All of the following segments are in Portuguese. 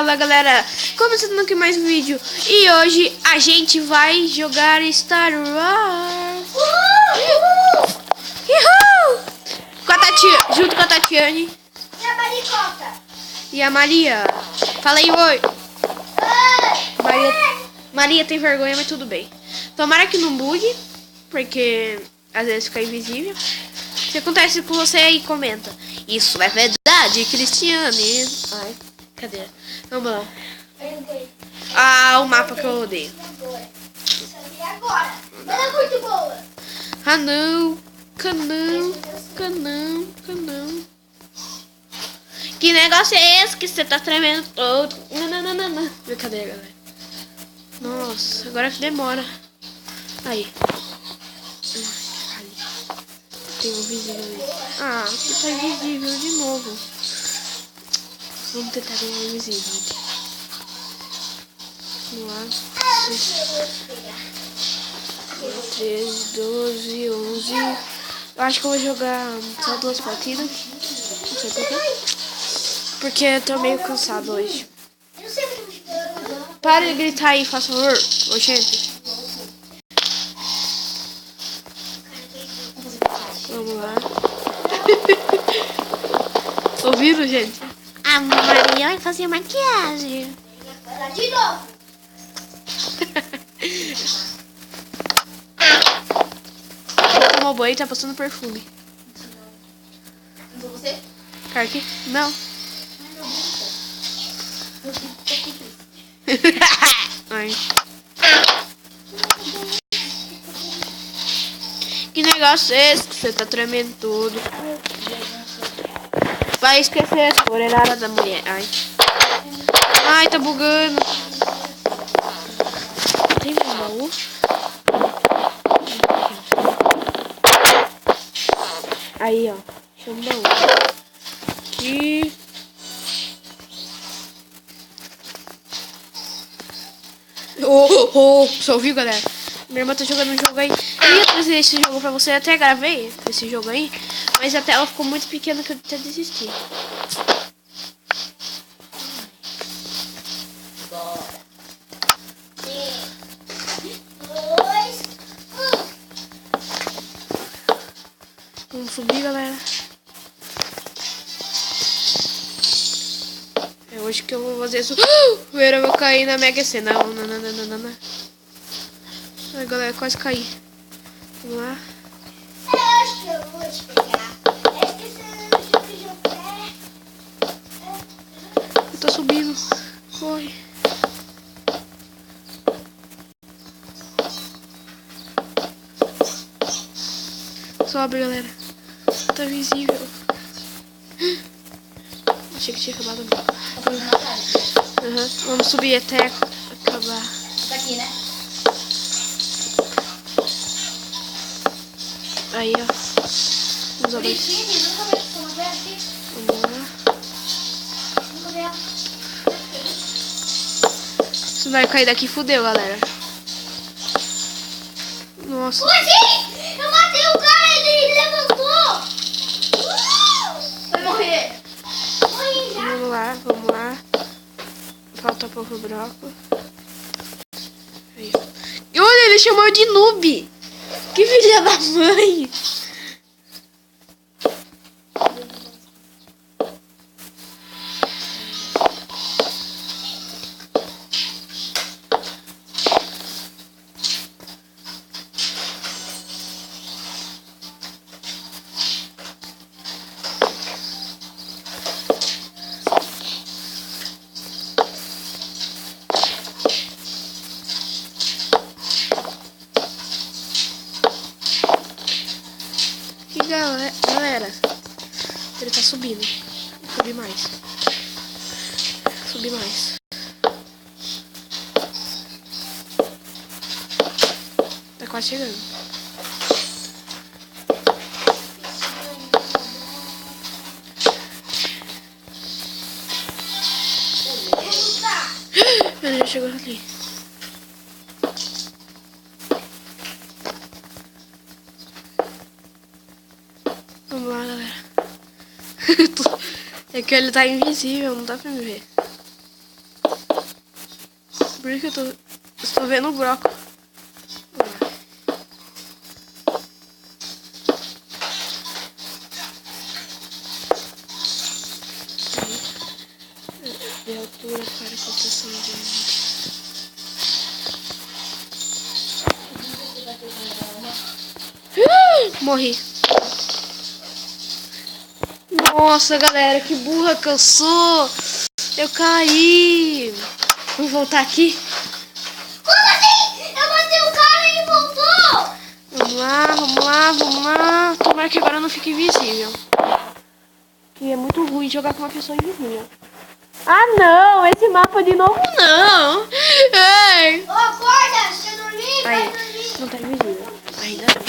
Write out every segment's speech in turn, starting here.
Fala galera, começando aqui mais um vídeo. E hoje a gente vai jogar Star Wars com a Tatiana, junto com a Tatiane e a Maricota. E a Maria. Fala aí, oi. Maria tem vergonha, mas tudo bem. Tomara que não bugue, porque às vezes fica invisível. Se acontece com você aí, comenta. Isso é verdade, Cristiane. Ai, cadê? Vamos lá. Ah, o mapa que eu odeio. Agora. Ela é muito boa. Ah, não. Canão. Que negócio é esse que você tá tremendo todo? Não. Brincadeira, galera. Nossa, agora que demora. Aí. Tem um invisível ali. Ah, você tá invisível de novo. Vamos tentar ganhar invisível. Vamos lá. 13, 12, 11. Eu acho que eu vou jogar só 2 partidas. Não sei por quê. Porque eu tô meio cansado hoje. Para de gritar aí, faz favor. Ô, gente. Vamos lá. Ouviram, gente? A Maria vai fazer maquiagem. De novo. Tomou banho e tá passando perfume. Então você? Carque? Não. Ai. Que negócio é esse que você tá tremendo todo? Vai esquecer a orelhada da mulher. Ai, tá bugando. Tem um baú? Aí, ó. Chama o baú. Aqui. Você ouviu, galera? Minha irmã tá jogando um jogo aí. Eu ia trazer esse jogo pra você, até gravei esse jogo aí. Mas a tela ficou muito pequena que eu até desisti. Vamos subir, galera. É hoje que eu vou fazer isso. Eu vou cair na Mega Sena. Não. Ai, galera, quase caí. Vamos lá. Eu acho que eu vou te pegar. Eu tô subindo. Corre. Sobe, galera. Tá visível. Achei que tinha acabado. Vamos subir até acabar. Tá aqui, né? Aí, ó. Vamos abrir. Vamos lá. Se vai cair daqui, fudeu, galera. Nossa. Como assim? Eu matei o cara e ele levantou. Vai morrer. Morri já. Vamos lá. Falta pouco broco. Aí. E olha, ele chamou de noob. Que filha da mãe. Galera, ele tá subindo. Subir mais. Tá quase chegando. Ele já chegou ali. Vamos lá, galera. É que ele tá invisível, não dá pra me ver. Por que eu estou vendo o broco. De altura para a proteção de... Morri. Nossa, galera, que burra que eu sou. Eu caí. Vamos voltar aqui. Como assim? Eu matei o cara e ele voltou. Vamos lá, vamos lá, vamos lá. Tomara que agora não fique invisível. Que é muito ruim jogar com uma pessoa invisível. Ah, não. Esse mapa de novo, não. Ai. Ô, acorda. Você dormir? Vai Aí, dormir. não tá invisível. Ainda não.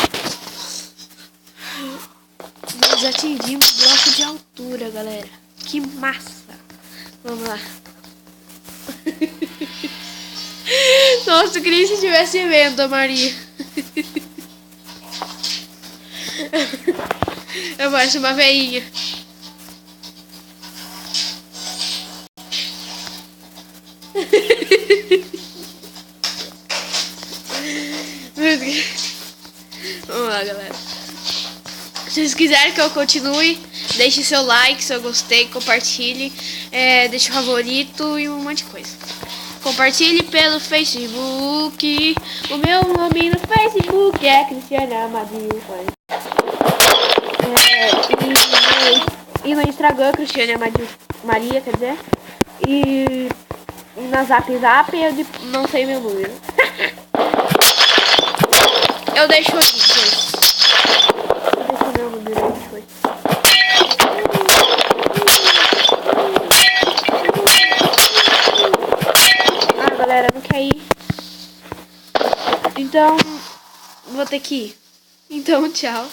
Nós atingimos o bloco de altura, galera. Que massa. Vamos lá. Nossa, eu queria que estivesse vendo a Maria. Eu acho uma veinha. Vamos lá, galera. Se vocês quiserem que eu continue, deixe seu like, se eu gostei, compartilhe, deixe o favorito e um monte de coisa. Compartilhe pelo Facebook. O meu nome no Facebook é Cristiane Amadil. E no Instagram, Cristiane Amadil Maria, quer dizer. E na Zap eu não sei meu número. Eu deixo aqui, gente. Eu deixo meu número aí depois. Ah, galera, não quer ir. Então, vou ter que ir. Então, tchau.